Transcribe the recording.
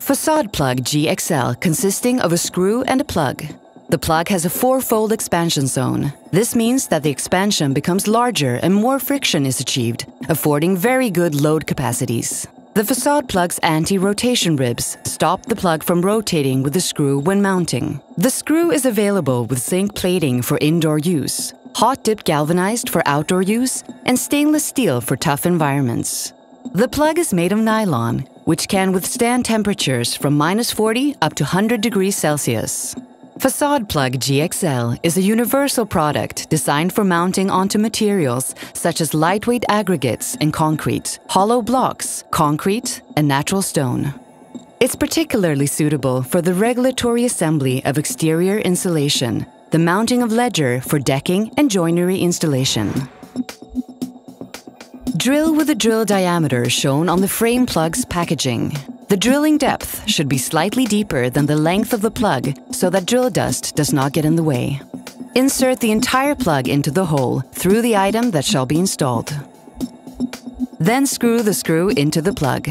Facade plug GXL consisting of a screw and a plug. The plug has a 4-fold expansion zone. This means that the expansion becomes larger and more friction is achieved, affording very good load capacities. The facade plug's anti-rotation ribs stop the plug from rotating with the screw when mounting. The screw is available with zinc plating for indoor use, hot-dipped galvanized for outdoor use, and stainless steel for tough environments. The plug is made of nylon, which can withstand temperatures from -40 up to 100 degrees Celsius. Facade plug GXL is a universal product designed for mounting onto materials such as lightweight aggregates and concrete, hollow blocks, concrete, and natural stone. It's particularly suitable for the regulatory assembly of exterior insulation, the mounting of ledger for decking and joinery installation. Drill with the drill diameter shown on the frame plug's packaging. The drilling depth should be slightly deeper than the length of the plug so that drill dust does not get in the way. Insert the entire plug into the hole through the item that shall be installed. Then screw the screw into the plug.